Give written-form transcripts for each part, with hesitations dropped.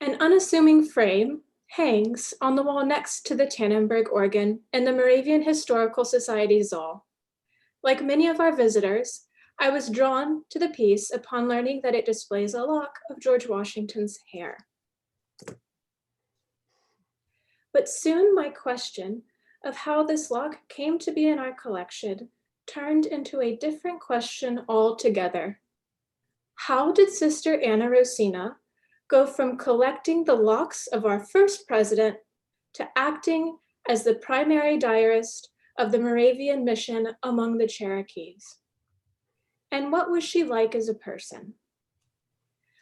An unassuming frame hangs on the wall next to the Tannenberg organ in the Moravian Historical Society Zoll. Like many of our visitors, I was drawn to the piece upon learning that it displays a lock of George Washington's hair. But soon my question of how this lock came to be in our collection turned into a different question altogether. How did Sister Anna Rosina go from collecting the locks of our first president to acting as the primary diarist of the Moravian mission among the Cherokees? And what was she like as a person?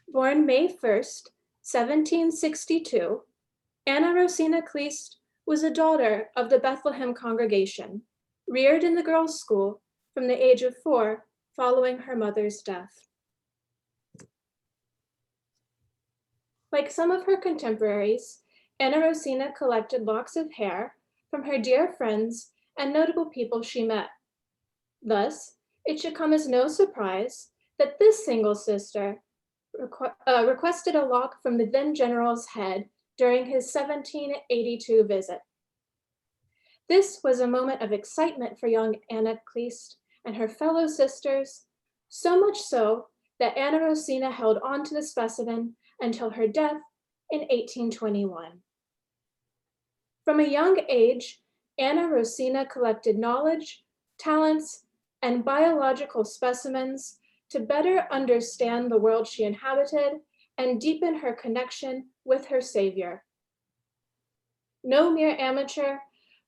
Born May 1st, 1762, Anna Rosina Kliest was a daughter of the Bethlehem congregation, reared in the girls' school from the age of 4 following her mother's death. Like some of her contemporaries, Anna Rosina collected locks of hair from her dear friends and notable people she met. Thus, it should come as no surprise that this single sister requested a lock from the then general's head during his 1782 visit. This was a moment of excitement for young Anna Kliest and her fellow sisters, so much so that Anna Rosina held on to the specimen until her death in 1821. From a young age, Anna Rosina collected knowledge, talents, and biological specimens to better understand the world she inhabited and deepen her connection with her Savior. No mere amateur,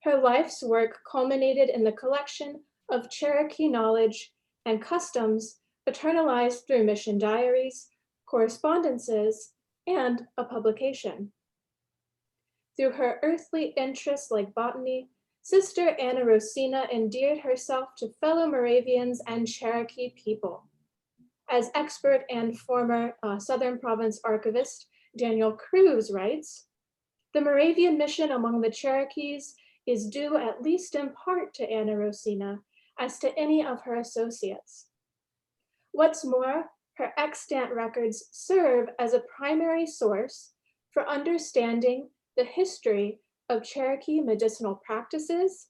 her life's work culminated in the collection of Cherokee knowledge and customs eternalized through mission diaries, correspondences, and a publication. Through her earthly interests like botany, Sister Anna Rosina endeared herself to fellow Moravians and Cherokee people. As expert and former Southern Province archivist Daniel Cruz writes, the Moravian mission among the Cherokees is due at least in part to Anna Rosina, as to any of her associates. What's more, her extant records serve as a primary source for understanding the history of Cherokee medicinal practices,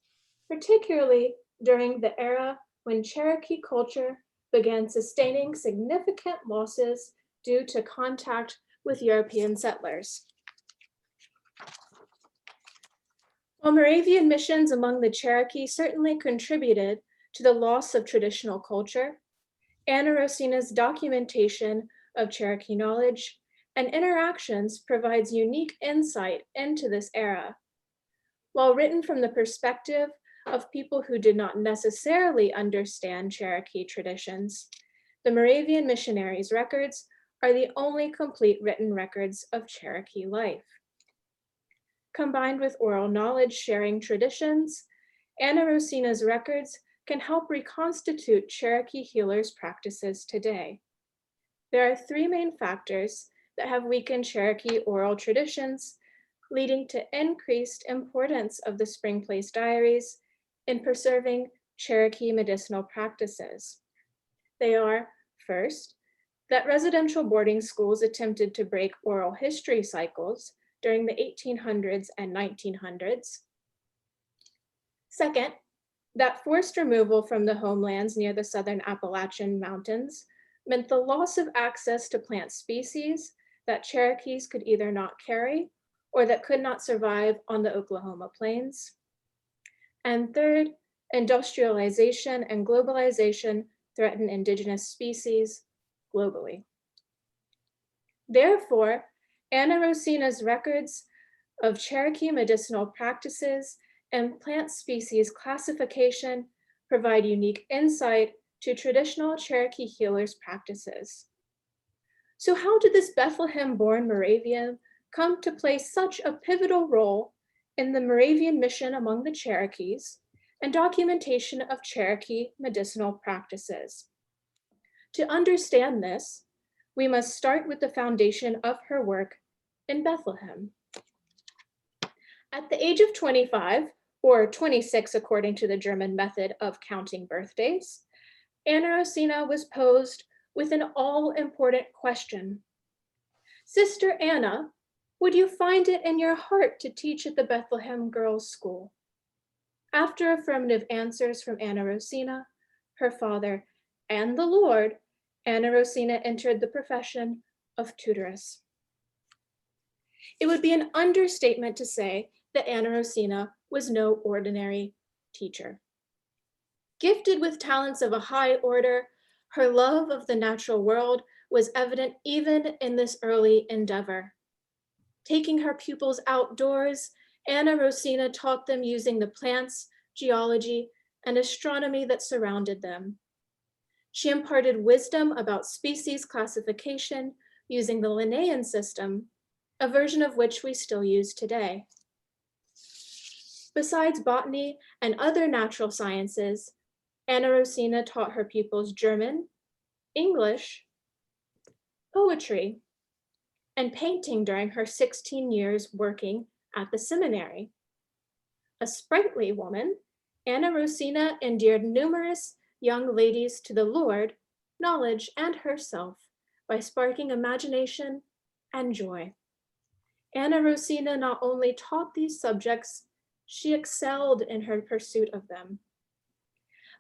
particularly during the era when Cherokee culture began sustaining significant losses due to contact with European settlers. While Moravian missions among the Cherokee certainly contributed to the loss of traditional culture, Anna Rosina's documentation of Cherokee knowledge and interactions provides unique insight into this era. While written from the perspective of people who did not necessarily understand Cherokee traditions, the Moravian missionaries' records are the only complete written records of Cherokee life. Combined with oral knowledge sharing traditions, Anna Rosina's records can help reconstitute Cherokee healers' practices today. There are 3 main factors that have weakened Cherokee oral traditions, leading to increased importance of the Springplace diaries in preserving Cherokee medicinal practices. They are, first, that residential boarding schools attempted to break oral history cycles during the 1800s and 1900s. Second, that forced removal from the homelands near the southern Appalachian Mountains meant the loss of access to plant species that Cherokees could either not carry or that could not survive on the Oklahoma plains. And third, industrialization and globalization threaten indigenous species globally. Therefore, Anna Rosina's records of Cherokee medicinal practices and plant species classification provide unique insight to traditional Cherokee healers' practices. So how did this Bethlehem-born Moravian come to play such a pivotal role in the Moravian mission among the Cherokees and documentation of Cherokee medicinal practices? To understand this, we must start with the foundation of her work in Bethlehem. At the age of 25, or 26 according to the German method of counting birthdays, Anna Rosina was posed with an all-important question. Sister Anna, Would you find it in your heart to teach at the Bethlehem Girls' School? After affirmative answers from Anna Rosina, her father, and the Lord, Anna Rosina entered the profession of tutoress. It would be an understatement to say that Anna Rosina was no ordinary teacher. Gifted with talents of a high order, her love of the natural world was evident even in this early endeavor. Taking her pupils outdoors, Anna Rosina taught them using the plants, geology, and astronomy that surrounded them. She imparted wisdom about species classification using the Linnaean system, a version of which we still use today. Besides botany and other natural sciences, Anna Rosina taught her pupils German, English, poetry, and painting during her 16 years working at the seminary. A sprightly woman, Anna Rosina endeared numerous young ladies to the Lord, knowledge, and herself by sparking imagination and joy. Anna Rosina not only taught these subjects, she excelled in her pursuit of them.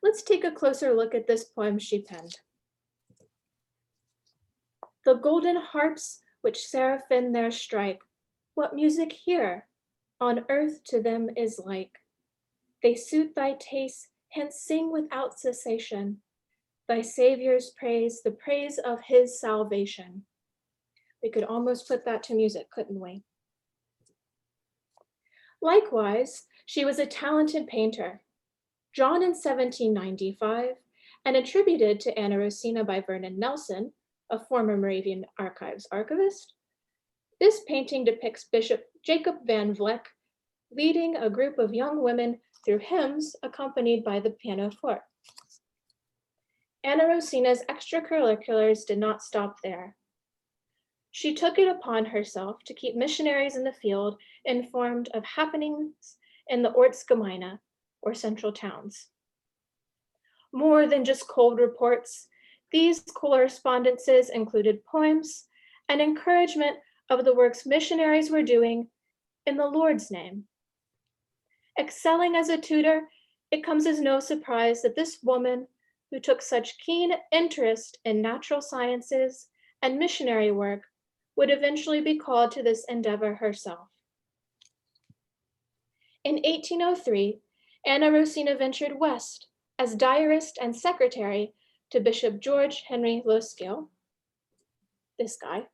Let's take a closer look at this poem she penned. The golden harps which seraphim there strike, what music here on earth to them is like? They suit thy taste, hence sing without cessation, thy Savior's praise, the praise of his salvation. We could almost put that to music, couldn't we? Likewise, she was a talented painter. Drawn in 1795 and attributed to Anna Rosina by Vernon Nelson, a former Moravian Archives archivist, this painting depicts Bishop Jacob Van Vleck leading a group of young women through hymns accompanied by the pianoforte. Anna Rosina's extracurriculars did not stop there. She took it upon herself to keep missionaries in the field informed of happenings in the Ortsgemeinde, or central towns. More than just cold reports, these correspondences included poems and encouragement of the works missionaries were doing in the Lord's name. Excelling as a tutor, it comes as no surprise that this woman, who took such keen interest in natural sciences and missionary work, would eventually be called to this endeavor herself. In 1803, Anna Rosina ventured west as diarist and secretary to Bishop George Henry Loskiel, this guy,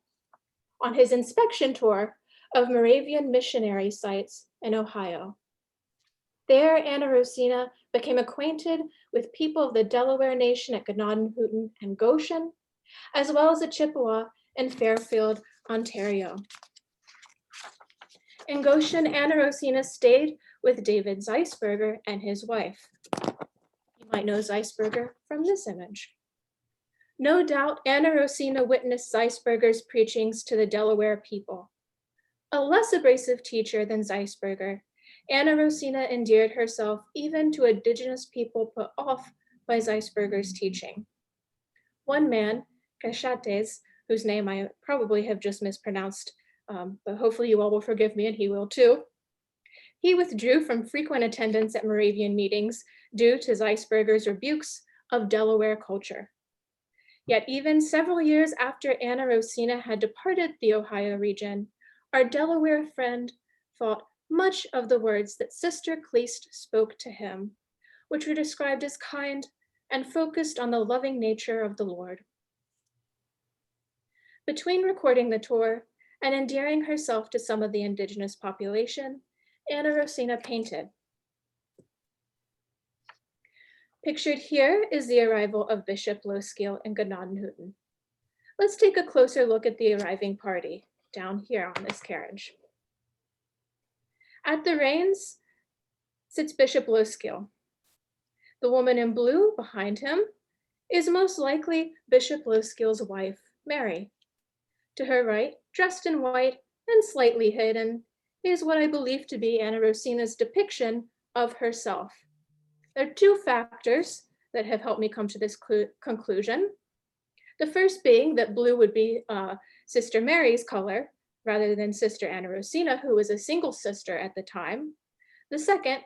on his inspection tour of Moravian missionary sites in Ohio. There, Anna Rosina became acquainted with people of the Delaware Nation at Gnadenhutten and Goshen, as well as the Chippewa in Fairfield, Ontario. In Goshen, Anna Rosina stayed with David Zeisberger and his wife. You might know Zeisberger from this image. No doubt, Anna Rosina witnessed Zeisberger's preachings to the Delaware people. A less abrasive teacher than Zeisberger, Anna Rosina endeared herself even to indigenous people put off by Zeisberger's teaching. One man, Cachates, whose name I probably have just mispronounced, but hopefully you all will forgive me and he will too. He withdrew from frequent attendance at Moravian meetings due to Zeisberger's rebukes of Delaware culture. Yet even several years after Anna Rosina had departed the Ohio region, our Delaware friend thought much of the words that Sister Kliest spoke to him, which were described as kind and focused on the loving nature of the Lord. Between recording the tour and endearing herself to some of the indigenous population, Anna Rosina painted. Pictured here is the arrival of Bishop Loskiel in Gnadenhutten. Let's take a closer look at the arriving party down here on this carriage. At the reins sits Bishop Loskiel. The woman in blue behind him is most likely Bishop Loskiel's wife, Mary. To her right, dressed in white and slightly hidden, is what I believe to be Anna Rosina's depiction of herself. There are two factors that have helped me come to this conclusion. The first being that blue would be Sister Mary's color, rather than Sister Anna Rosina, who was a single sister at the time. The second,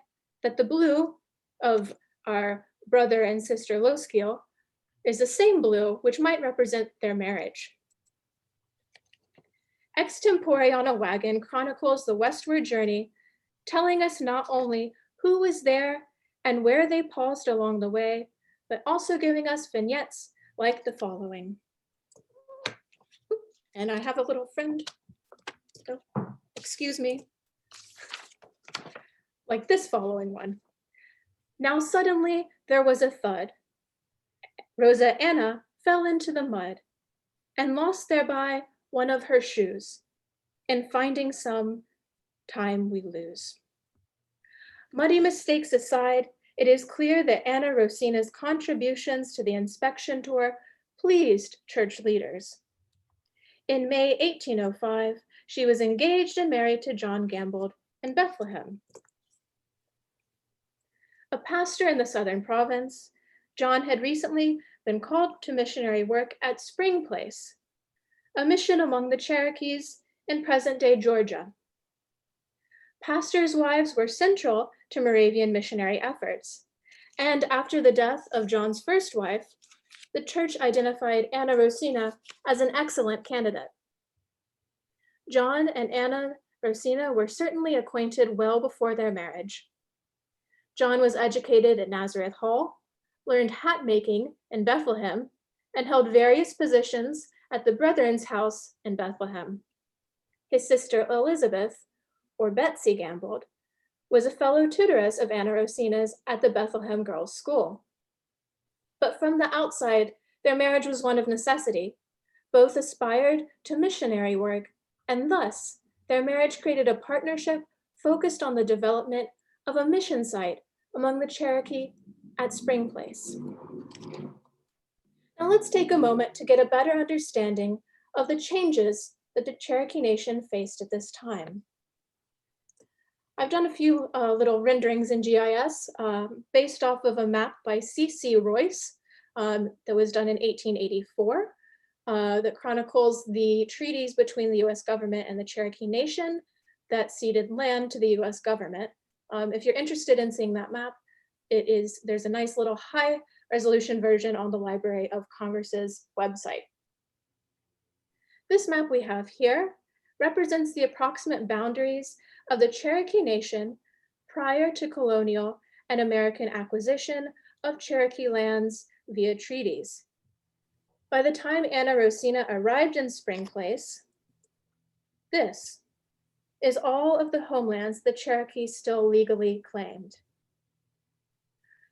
that the blue of our brother and sister Loskiel is the same blue, which might represent their marriage. Extempore on a wagon chronicles the westward journey, telling us not only who was there and where they paused along the way, but also giving us vignettes like the following. And I have a little friend, oh, excuse me, like this following one. Now suddenly there was a thud. Rosa Anna fell into the mud and lost thereby one of her shoes. In finding some, time we lose. Muddy mistakes aside, it is clear that Anna Rosina's contributions to the inspection tour pleased church leaders. In May 1805, she was engaged and married to John Gambold in Bethlehem. A pastor in the southern province, John had recently been called to missionary work at Springplace, a mission among the Cherokees in present-day Georgia. Pastors' wives were central to Moravian missionary efforts, and after the death of John's first wife, the church identified Anna Rosina as an excellent candidate. John and Anna Rosina were certainly acquainted well before their marriage. John was educated at Nazareth Hall, learned hat making in Bethlehem, and held various positions at the Brethren's house in Bethlehem. His sister Elizabeth, or Betsy Gambold, was a fellow tutoress of Anna Rosina's at the Bethlehem Girls' School. But from the outside, their marriage was one of necessity. Both aspired to missionary work, and thus their marriage created a partnership focused on the development of a mission site among the Cherokee at Springplace. Now let's take a moment to get a better understanding of the changes that the Cherokee Nation faced at this time. I've done a few little renderings in GIS based off of a map by C.C. Royce that was done in 1884 that chronicles the treaties between the US government and the Cherokee Nation that ceded land to the US government. If you're interested in seeing that map, there's a nice little high resolution version on the Library of Congress's website. This map we have here represents the approximate boundaries of the Cherokee Nation prior to colonial and American acquisition of Cherokee lands via treaties. By the time Anna Rosina arrived in Springplace, this is all of the homelands the Cherokee still legally claimed.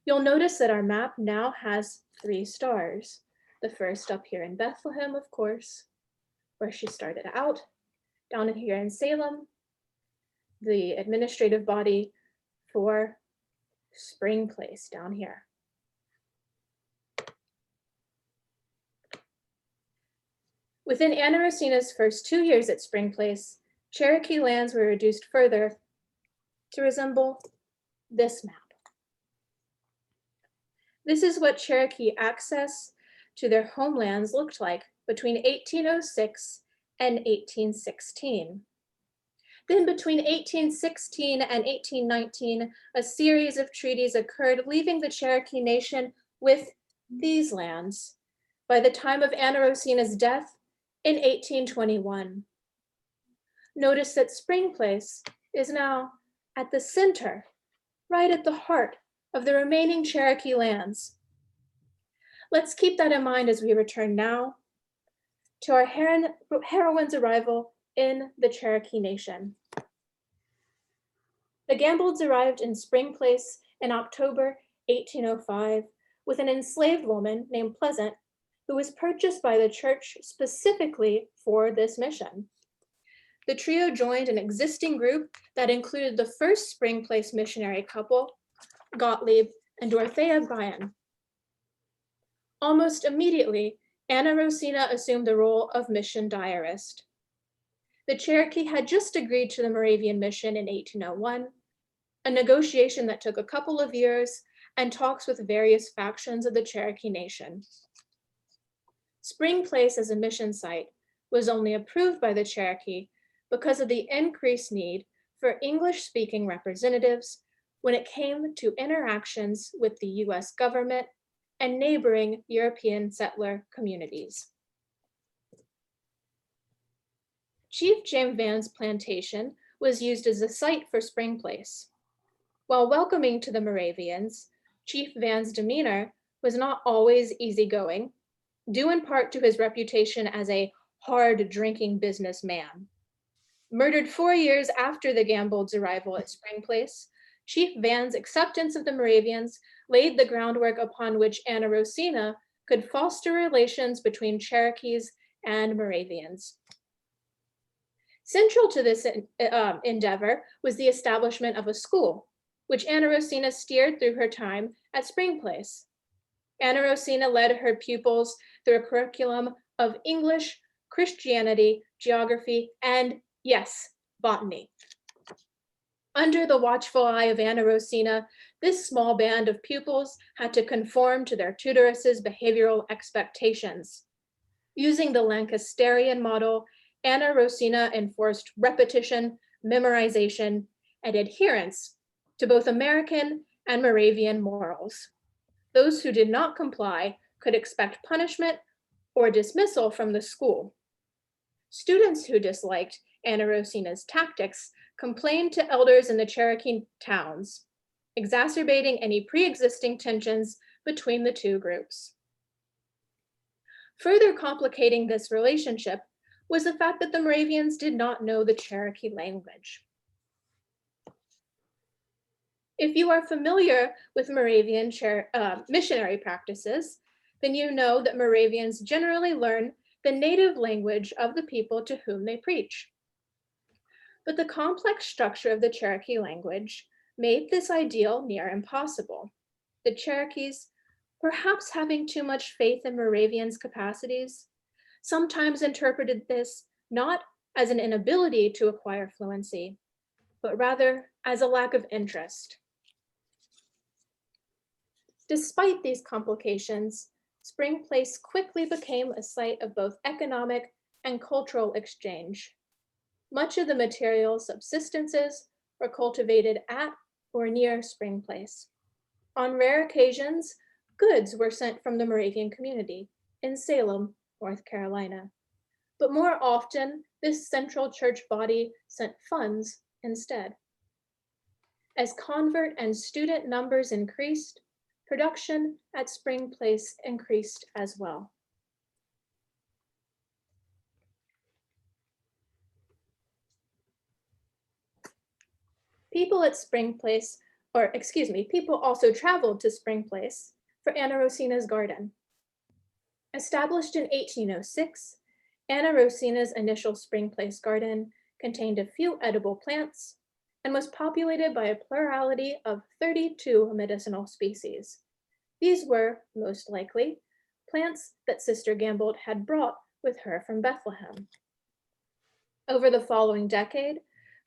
You'll notice that our map now has 3 stars. The first up here in Bethlehem, of course, where she started out, down here in Salem, the administrative body for Springplace down here. Within Anna Rosina's first 2 years at Springplace, Cherokee lands were reduced further to resemble this map. This is what Cherokee access to their homelands looked like between 1806 and 1816. Then between 1816 and 1819, a series of treaties occurred, leaving the Cherokee Nation with these lands by the time of Anna Rosina's death in 1821. Notice that Springplace is now at the center, right at the heart of the remaining Cherokee lands. Let's keep that in mind as we return now to our heroine's arrival in the Cherokee Nation. The Gambolds arrived in Springplace in October 1805 with an enslaved woman named Pleasant, who was purchased by the church specifically for this mission. The trio joined an existing group that included the first Springplace missionary couple, Gottlieb and Dorothea Bryan. Almost immediately, Anna Rosina assumed the role of mission diarist. The Cherokee had just agreed to the Moravian mission in 1801, a negotiation that took a couple of years and talks with various factions of the Cherokee Nation. Springplace as a mission site was only approved by the Cherokee because of the increased need for English-speaking representatives when it came to interactions with the US government and neighboring European settler communities. Chief James Vann's plantation was used as a site for Springplace. While welcoming to the Moravians, Chief Vann's demeanor was not always easygoing, due in part to his reputation as a hard-drinking businessman. Murdered 4 years after the Gambolds' arrival at Springplace, Chief Vann's acceptance of the Moravians laid the groundwork upon which Anna Rosina could foster relations between Cherokees and Moravians. Central to this endeavor was the establishment of a school, which Anna Rosina steered through her time at Springplace. Anna Rosina led her pupils through a curriculum of English, Christianity, geography, and, yes, botany. Under the watchful eye of Anna Rosina, this small band of pupils had to conform to their tutoress's behavioral expectations. Using the Lancasterian model, Anna Rosina enforced repetition, memorization, and adherence to both American and Moravian morals. Those who did not comply could expect punishment or dismissal from the school. Students who disliked Anna Rosina's tactics complained to elders in the Cherokee towns, exacerbating any pre-existing tensions between the two groups. Further complicating this relationship was the fact that the Moravians did not know the Cherokee language. If you are familiar with Moravian missionary practices, then you know that Moravians generally learn the native language of the people to whom they preach. But the complex structure of the Cherokee language made this ideal near impossible. The Cherokees, perhaps having too much faith in Moravians' capacities, sometimes interpreted this not as an inability to acquire fluency, but rather as a lack of interest. Despite these complications, Springplace quickly became a site of both economic and cultural exchange. Much of the material subsistences were cultivated at or near Springplace. On rare occasions, goods were sent from the Moravian community in Salem, North Carolina. But more often, this central church body sent funds instead. As convert and student numbers increased, production at Springplace increased as well. People also traveled to Springplace for Anna Rosina's garden. Established in 1806, Anna Rosina's initial Springplace garden contained a few edible plants and was populated by a plurality of 32 medicinal species. These were, most likely, plants that Sister Gambold had brought with her from Bethlehem. Over the following decade,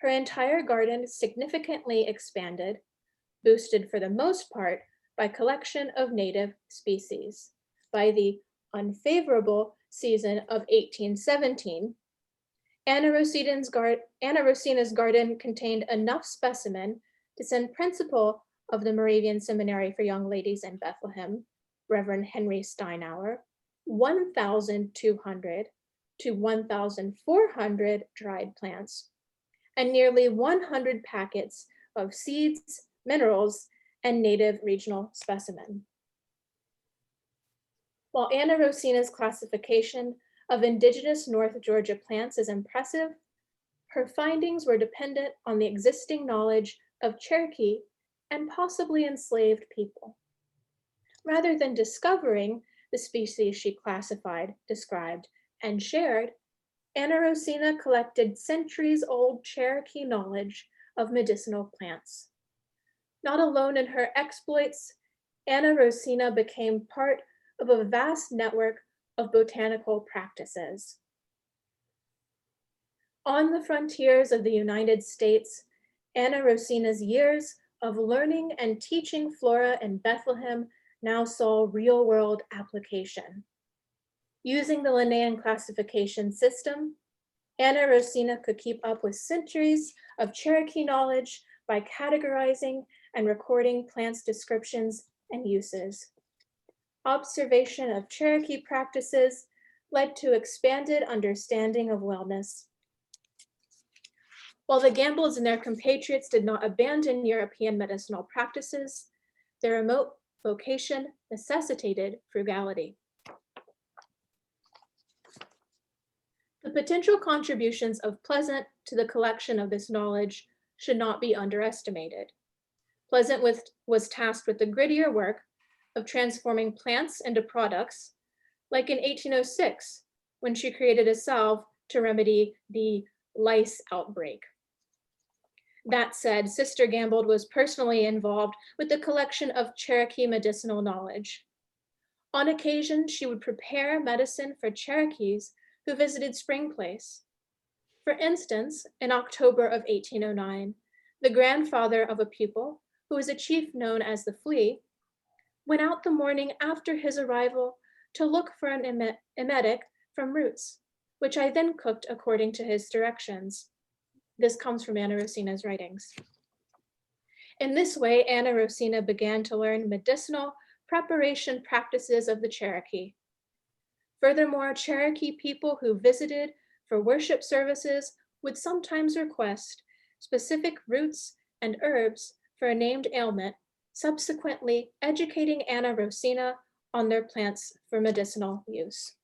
her entire garden significantly expanded, boosted for the most part by collection of native species. By the unfavorable season of 1817, Anna Rosina's garden contained enough specimen to send principal of the Moravian Seminary for Young Ladies in Bethlehem, Reverend Henry Steinauer, 1,200 to 1,400 dried plants, and nearly 100 packets of seeds, minerals, and native regional specimen. While Anna Rosina's classification of indigenous North Georgia plants is impressive, her findings were dependent on the existing knowledge of Cherokee and possibly enslaved people. Rather than discovering the species she classified, described, and shared, Anna Rosina collected centuries-old Cherokee knowledge of medicinal plants. Not alone in her exploits, Anna Rosina became part of a vast network of botanical practices. On the frontiers of the United States, Anna Rosina's years of learning and teaching flora in Bethlehem now saw real-world application. Using the Linnaean classification system, Anna Rosina could keep up with centuries of Cherokee knowledge by categorizing and recording plants' descriptions and uses. Observation of Cherokee practices led to expanded understanding of wellness. While the Gambolds and their compatriots did not abandon European medicinal practices, their remote vocation necessitated frugality. The potential contributions of Pleasant to the collection of this knowledge should not be underestimated. Pleasant was tasked with the grittier work of transforming plants into products, like in 1806, when she created a salve to remedy the lice outbreak. That said, Sister Gambold was personally involved with the collection of Cherokee medicinal knowledge. On occasion, she would prepare medicine for Cherokees who visited Springplace. For instance, in October of 1809, the grandfather of a pupil, who was a chief known as the Flea, went out the morning after his arrival to look for an emetic from roots, which I then cooked according to his directions. This comes from Anna Rosina's writings. In this way, Anna Rosina began to learn medicinal preparation practices of the Cherokee. Furthermore, Cherokee people who visited for worship services would sometimes request specific roots and herbs for a named ailment, subsequently educating Anna Rosina on their plants for medicinal use.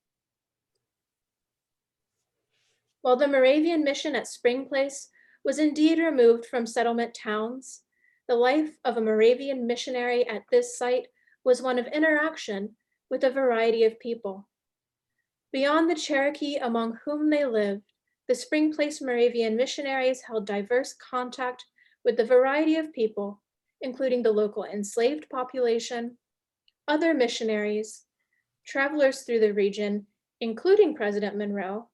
While the Moravian mission at Springplace was indeed removed from settlement towns, the life of a Moravian missionary at this site was one of interaction with a variety of people. Beyond the Cherokee among whom they lived, the Springplace Moravian missionaries held diverse contact with a variety of people, including the local enslaved population, other missionaries, travelers through the region, including President Monroe,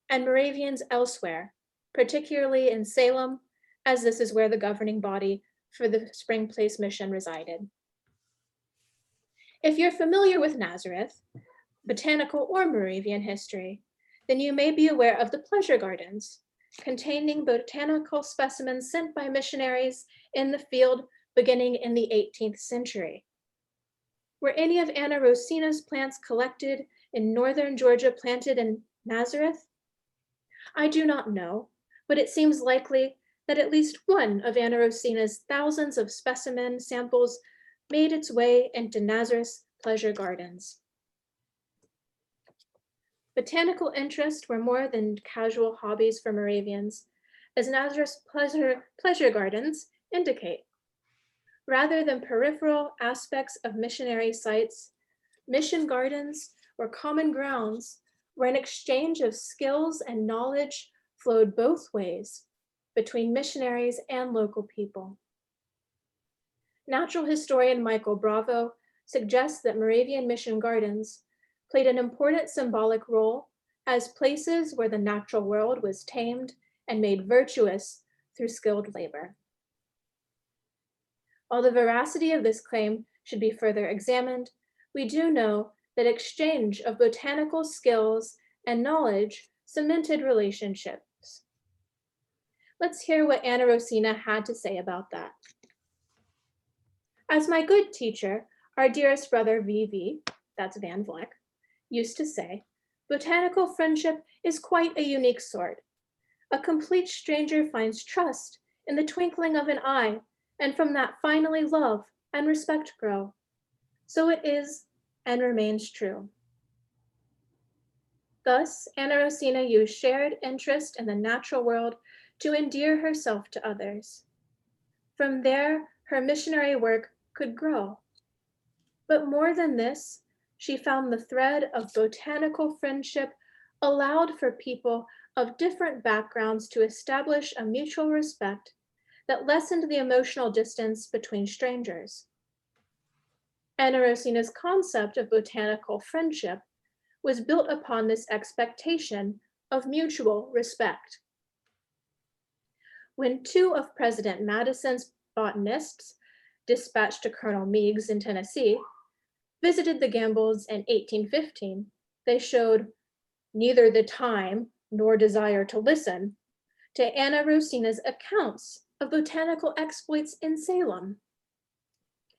and Moravians elsewhere, particularly in Salem, as this is where the governing body for the Springplace mission resided. If you're familiar with Nazareth, botanical or Moravian history, then you may be aware of the pleasure gardens, containing botanical specimens sent by missionaries in the field beginning in the 18th century. Were any of Anna Rosina's plants collected in northern Georgia planted in Nazareth? I do not know, but it seems likely that at least one of Anna Rosina's thousands of specimen samples made its way into Nazareth's pleasure gardens. Botanical interests were more than casual hobbies for Moravians, as Nazareth's pleasure gardens indicate. Rather than peripheral aspects of missionary sites, mission gardens were common grounds where an exchange of skills and knowledge flowed both ways between missionaries and local people. Natural historian Michael Bravo suggests that Moravian mission gardens played an important symbolic role as places where the natural world was tamed and made virtuous through skilled labor. While the veracity of this claim should be further examined, we do know that exchange of botanical skills and knowledge cemented relationships. Let's hear what Anna Rosina had to say about that. As my good teacher, our dearest brother VV, that's Van Vleck, used to say, botanical friendship is quite a unique sort. A complete stranger finds trust in the twinkling of an eye, and from that finally love and respect grow. So it is and remains true. Thus, Anna Rosina used shared interest in the natural world to endear herself to others. From there, her missionary work could grow. But more than this, she found the thread of botanical friendship allowed for people of different backgrounds to establish a mutual respect that lessened the emotional distance between strangers. Anna Rosina's concept of botanical friendship was built upon this expectation of mutual respect. When two of President Madison's botanists, dispatched to Colonel Meigs in Tennessee, visited the Gambolds in 1815, they showed neither the time nor desire to listen to Anna Rosina's accounts of botanical exploits in Salem.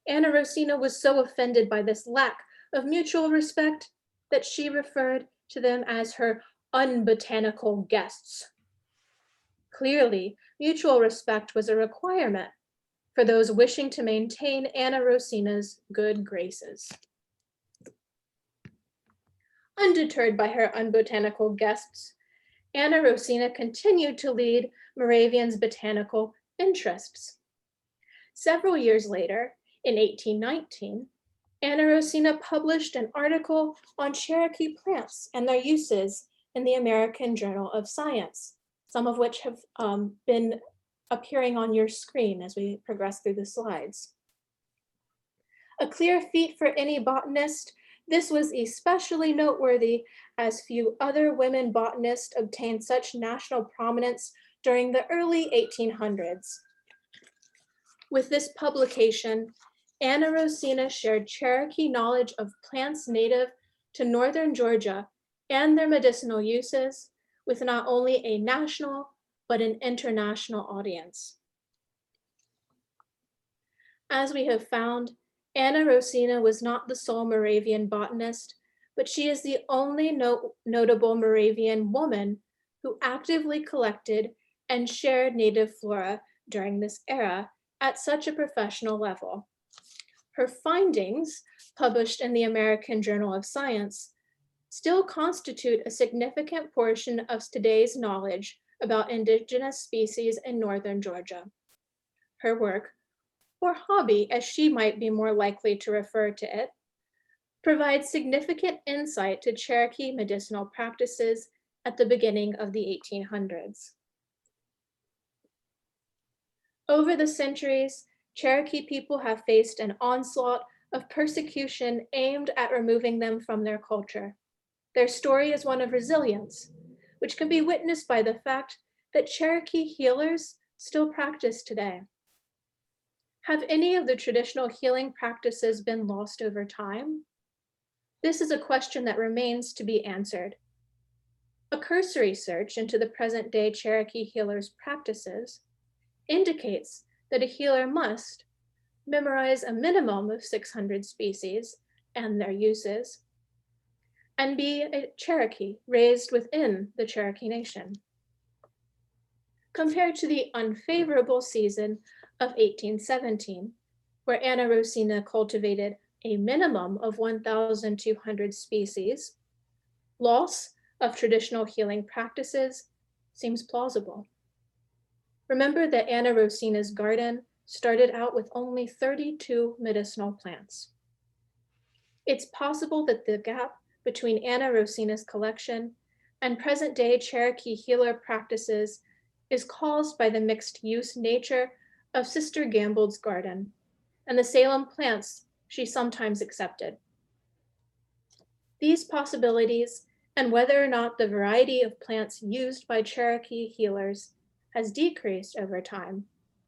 Anna Rosina was so offended by this lack of mutual respect that she referred to them as her unbotanical guests. Clearly, mutual respect was a requirement for those wishing to maintain Anna Rosina's good graces. Undeterred by her unbotanical guests, Anna Rosina continued to lead Moravians' botanical interests. Several years later, in 1819, Anna Rosina published an article on Cherokee plants and their uses in the American Journal of Science, some of which have been appearing on your screen as we progress through the slides. A clear feat for any botanist, this was especially noteworthy as few other women botanists obtained such national prominence during the early 1800s. With this publication, Anna Rosina shared Cherokee knowledge of plants native to northern Georgia and their medicinal uses with not only a national, but an international audience. As we have found, Anna Rosina was not the sole Moravian botanist, but she is the only notable Moravian woman who actively collected and shared native flora during this era at such a professional level. Her findings, published in the American Journal of Science, still constitute a significant portion of today's knowledge about indigenous species in northern Georgia. Her work, or hobby as she might be more likely to refer to it, provides significant insight to Cherokee medicinal practices at the beginning of the 1800s. Over the centuries, Cherokee people have faced an onslaught of persecution aimed at removing them from their culture. Their story is one of resilience, which can be witnessed by the fact that Cherokee healers still practice today. Have any of the traditional healing practices been lost over time? This is a question that remains to be answered. A cursory search into the present-day Cherokee healers' practices indicates that a healer must memorize a minimum of 600 species and their uses, and be a Cherokee raised within the Cherokee Nation. Compared to the unfavorable season of 1817, where Anna Rosina cultivated a minimum of 1,200 species, loss of traditional healing practices seems plausible. Remember that Anna Rosina's garden started out with only 32 medicinal plants. It's possible that the gap between Anna Rosina's collection and present-day Cherokee healer practices is caused by the mixed-use nature of Sister Gambold's garden and the Salem plants she sometimes accepted. These possibilities, and whether or not the variety of plants used by Cherokee healers has decreased over time,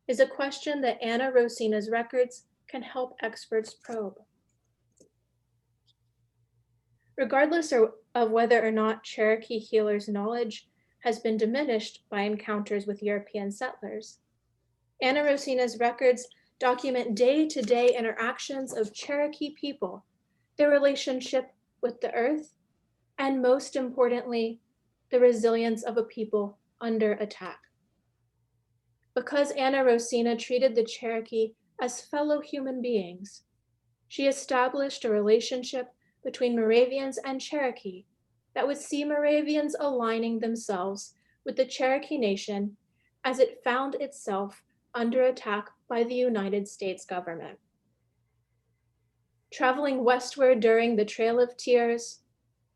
is a question that Anna Rosina's records can help experts probe. Regardless of whether or not Cherokee healers' knowledge has been diminished by encounters with European settlers, Anna Rosina's records document day-to-day interactions of Cherokee people, their relationship with the earth, and most importantly, the resilience of a people under attack. Because Anna Rosina treated the Cherokee as fellow human beings, she established a relationship between Moravians and Cherokee that would see Moravians aligning themselves with the Cherokee Nation as it found itself under attack by the United States government. Traveling westward during the Trail of Tears,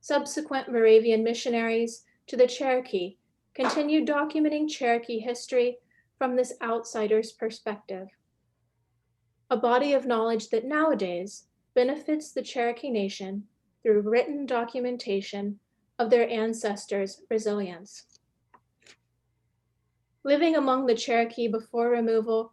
subsequent Moravian missionaries to the Cherokee continued documenting Cherokee history from this outsider's perspective, a body of knowledge that nowadays benefits the Cherokee Nation through written documentation of their ancestors' resilience. Living among the Cherokee before removal,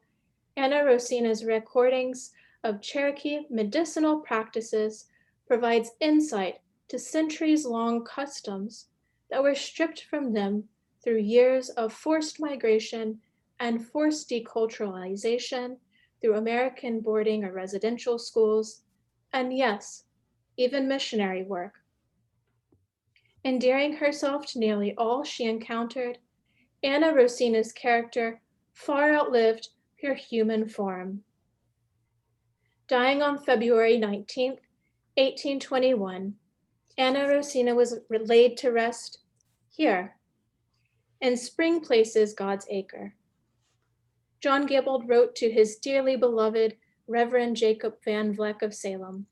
Anna Rosina's recordings of Cherokee medicinal practices provides insight to centuries-long customs that were stripped from them through years of forced migration and forced deculturalization through American boarding or residential schools, and yes, even missionary work. Endearing herself to nearly all she encountered, Anna Rosina's character far outlived her human form. Dying on February 19th, 1821, Anna Rosina was laid to rest here in Springplace's God's Acre. John Gambold wrote to his dearly beloved Reverend Jacob Van Vleck of Salem.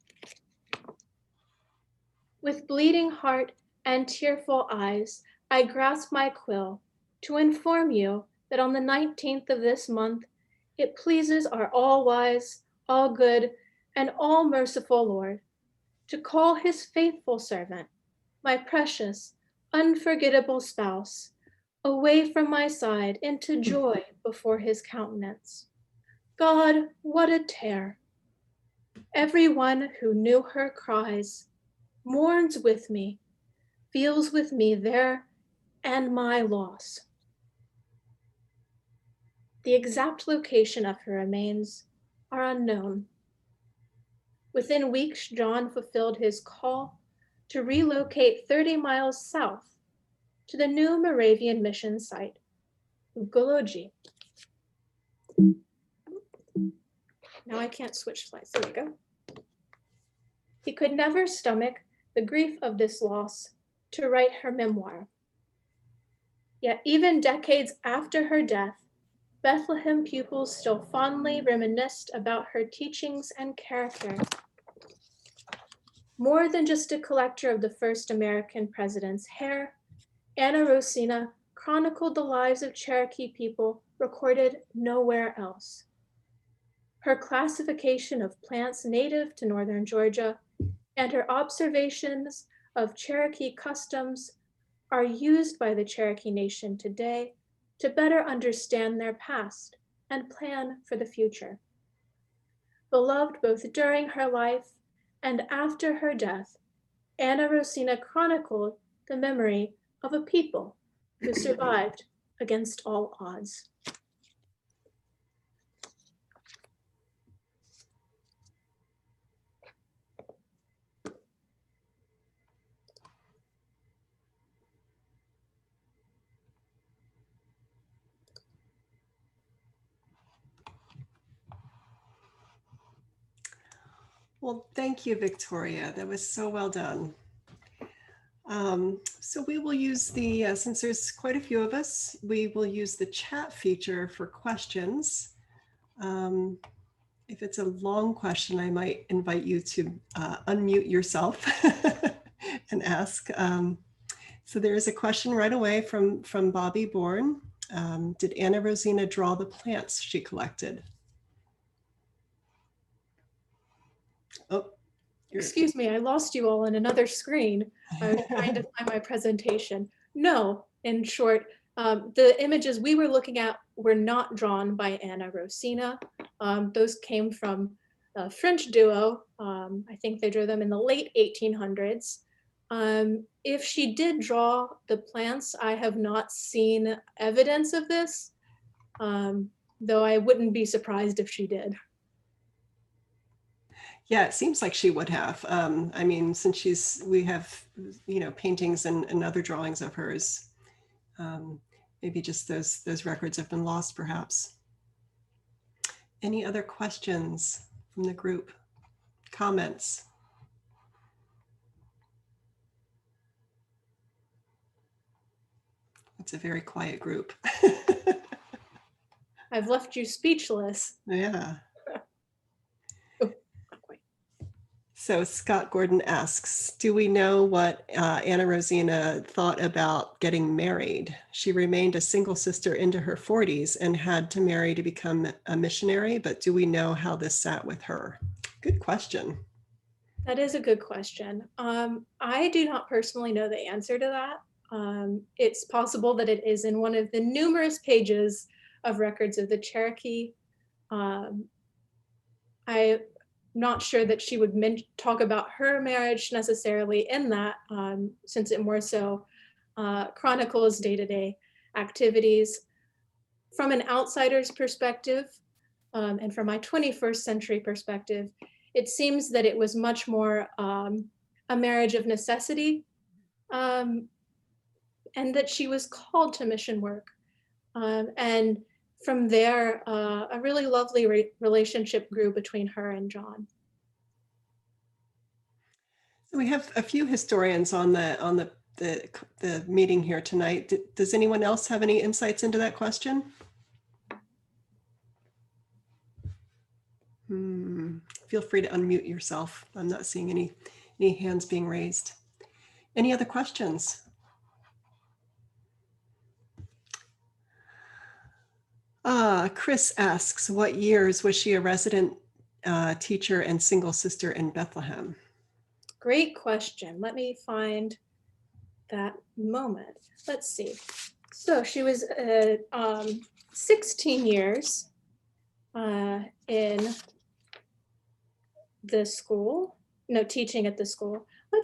With bleeding heart and tearful eyes, I grasp my quill to inform you that on the 19th of this month, it pleases our all-wise, all-good, and all-merciful Lord to call his faithful servant, my precious, unforgettable spouse, away from my side into joy before his countenance. God, what a tear! Everyone who knew her cries, mourns with me, feels with me their and my loss. The exact location of her remains are unknown. Within weeks, John fulfilled his call to relocate 30 miles south to the new Moravian mission site, Ugoloji. Now I can't switch slides, there we go. He could never stomach the grief of this loss to write her memoir. Yet even decades after her death, Bethlehem pupils still fondly reminisced about her teachings and character. More than just a collector of the first American president's hair, Anna Rosina chronicled the lives of Cherokee people recorded nowhere else. Her classification of plants native to northern Georgia and her observations of Cherokee customs are used by the Cherokee Nation today to better understand their past and plan for the future. Beloved both during her life and after her death, Anna Rosina chronicled the memory of a people who survived against all odds. Well, thank you, Victoria. That was so well done. So we will use the, since there's quite a few of us, we will use the chat feature for questions. If it's a long question, I might invite you to unmute yourself and ask. So there is a question right away from Bobby Bourne. Did Anna Rosina draw the plants she collected? Oh, excuse me, I lost you all on another screen. I was trying to find my presentation. No, in short, the images we were looking at were not drawn by Anna Rosina. Those came from a French duo. I think they drew them in the late 1800s. If she did draw the plants, I have not seen evidence of this, though I wouldn't be surprised if she did. Yeah, it seems like she would have. I mean, since we have, paintings and other drawings of hers. Maybe just those records have been lost, perhaps. Any other questions from the group? Comments? It's a very quiet group. I've left you speechless. Yeah. So Scott Gordon asks, do we know what Anna Rosina thought about getting married? She remained a single sister into her 40s and had to marry to become a missionary, but do we know how this sat with her? Good question. That is a good question. I do not personally know the answer to that. It's possible that it is in one of the numerous pages of records of the Cherokee. I'm not sure that she would talk about her marriage necessarily in that, since it more so chronicles day-to-day activities. From an outsider's perspective, and from my 21st century perspective, it seems that it was much more a marriage of necessity, and that she was called to mission work. And from there, a really lovely relationship grew between her and John. So we have a few historians on the meeting here tonight. Does anyone else have any insights into that question? Feel free to unmute yourself. I'm not seeing any hands being raised. Any other questions? Chris asks, what years was she a resident teacher and single sister in Bethlehem? Great question. Let me find that moment. Let's see. So she was 16 years in the school, teaching at the school. That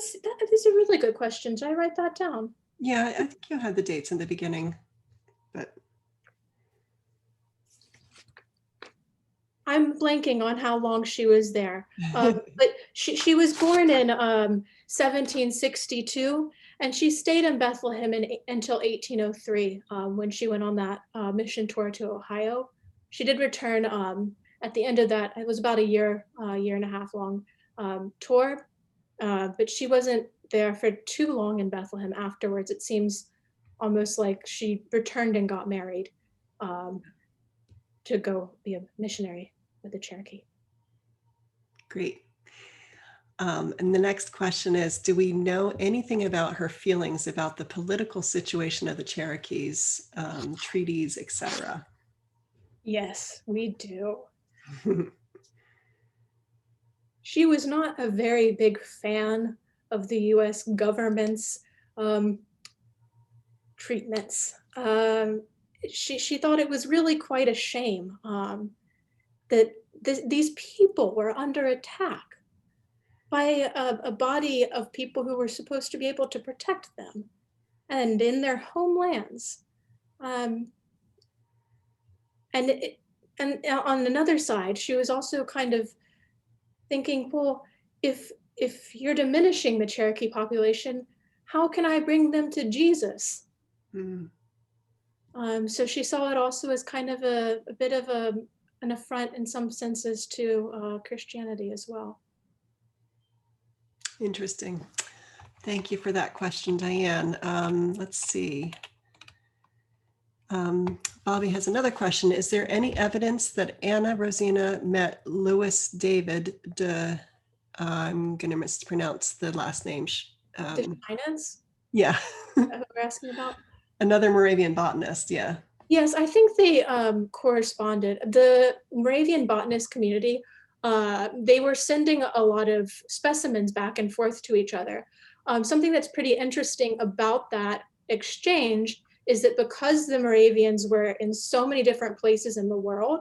is a really good question. Did I write that down? Yeah, I think you had the dates in the beginning, but I'm blanking on how long she was there. But she was born in 1762, and she stayed in Bethlehem until 1803, when she went on that mission tour to Ohio. She did return at the end of that. It was about a year and a half long tour, but she wasn't there for too long in Bethlehem afterwards. It seems almost like she returned and got married to go be a missionary with the Cherokee. Great. And the next question is, do we know anything about her feelings about the political situation of the Cherokees, treaties, etc.? Yes, we do. She was not a very big fan of the US government's treatments. She thought it was really quite a shame that these people were under attack by a body of people who were supposed to be able to protect them and in their homelands. And on another side, she was also kind of thinking, well, if you're diminishing the Cherokee population, how can I bring them to Jesus? So she saw it also as kind of a bit of an affront in some senses to Christianity as well. Interesting. Thank you for that question, Diane. Let's see. Bobby has another question. Is there any evidence that Anna Rosina met Louis David de, I'm going to mispronounce the last name. De Finance? Yeah. Who we're asking about? Another Moravian botanist, yeah. Yes, I think they corresponded. The Moravian botanist community, they were sending a lot of specimens back and forth to each other. Something that's pretty interesting about that exchange is that because the Moravians were in so many different places in the world,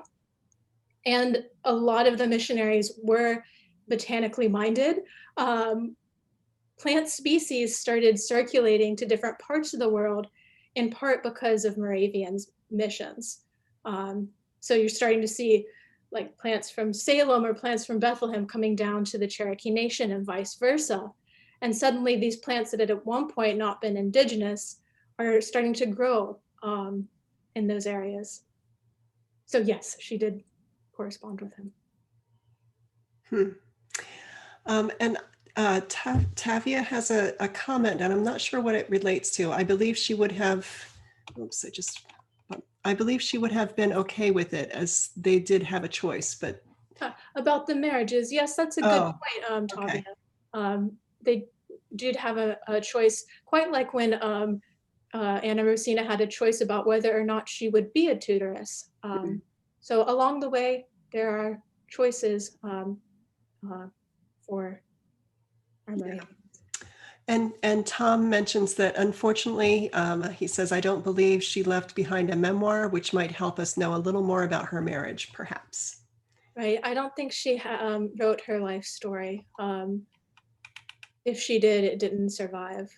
and a lot of the missionaries were botanically minded, plant species started circulating to different parts of the world, in part because of Moravians' missions. So you're starting to see like plants from Salem or plants from Bethlehem coming down to the Cherokee Nation and vice versa. And suddenly these plants that had at one point not been indigenous are starting to grow in those areas. So yes, she did correspond with him. And Tavia has a comment, and I'm not sure what it relates to. I believe she would have, I believe she would have been okay with it as they did have a choice, but. About the marriages, yes, that's a good point, Tavia. Okay. They did have a choice, quite like when Anna Rosina had a choice about whether or not she would be a tutoress. So along the way, there are choices for our Moravians. And Tom mentions that unfortunately, he says, I don't believe she left behind a memoir, which might help us know a little more about her marriage, perhaps. Right, I don't think she wrote her life story. If she did, it didn't survive.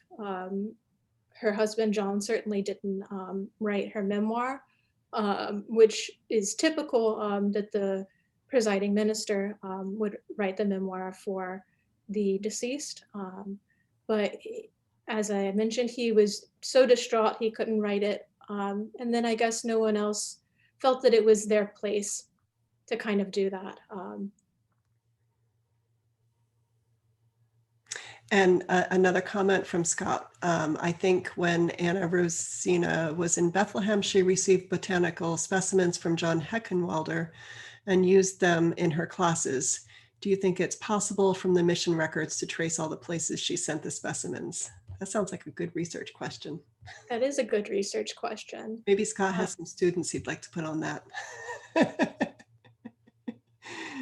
her husband, John, certainly didn't write her memoir, which is typical that the presiding minister would write the memoir for the deceased. But as I mentioned, he was so distraught he couldn't write it. And then I guess no one else felt that it was their place to kind of do that. And another comment from Scott. I think when Anna Rosina was in Bethlehem, she received botanical specimens from John Heckenwalder and used them in her classes. Do you think it's possible from the mission records to trace all the places she sent the specimens? That sounds like a good research question. That is a good research question. Maybe Scott has some students he'd like to put on that.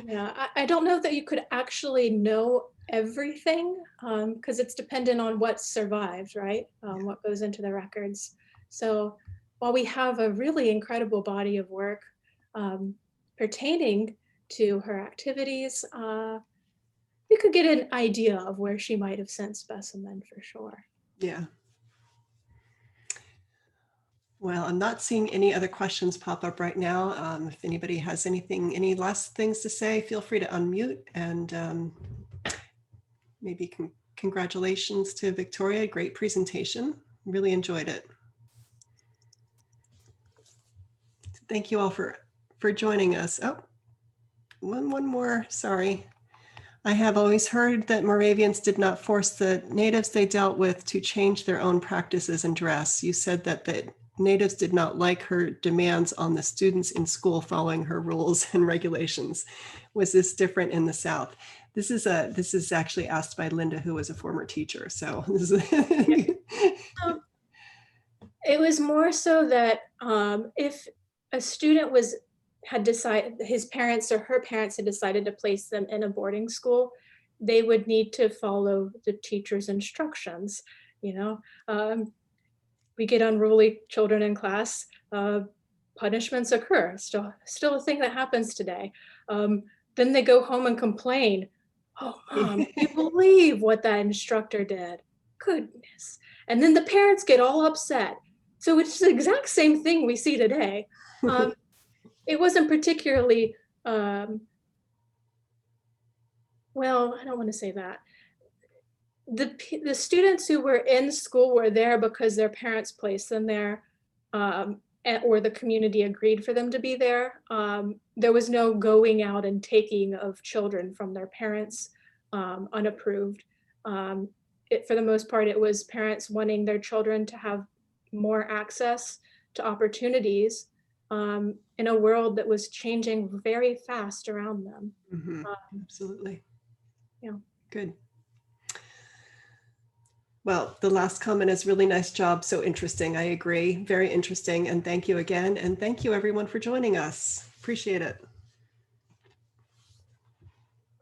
Yeah, I don't know that you could actually know everything because it's dependent on what survives, right? What goes into the records. So while we have a really incredible body of work pertaining to her activities, we could get an idea of where she might have sent specimen for sure. Yeah. Well, I'm not seeing any other questions pop up right now. If anybody has anything, any last things to say, feel free to unmute, and maybe congratulations to Victoria. Great presentation. Really enjoyed it. Thank you all for joining us. Oh, one more, sorry. I have always heard that Moravians did not force the natives they dealt with to change their own practices and dress. You said that the natives did not like her demands on the students in school following her rules and regulations. Was this different in the South? This is actually asked by Linda, who was a former teacher. So this is it was more so that if a student had decided, his parents or her parents had decided to place them in a boarding school, they would need to follow the teacher's instructions. We get unruly children in class, punishments occur, still a thing that happens today. Then they go home and complain, "Oh, Mom, can you believe what that instructor did? Goodness." And then the parents get all upset. So it's the exact same thing we see today. It wasn't particularly, well, I don't want to say that. The students who were in school were there because their parents placed them there, or the community agreed for them to be there. There was no going out and taking of children from their parents unapproved. For the most part, it was parents wanting their children to have more access to opportunities in a world that was changing very fast around them. Mm-hmm. Absolutely. Yeah. Good. Well, the last comment is really nice job. So interesting. I agree. Very interesting. And thank you again. And thank you everyone for joining us. Appreciate it.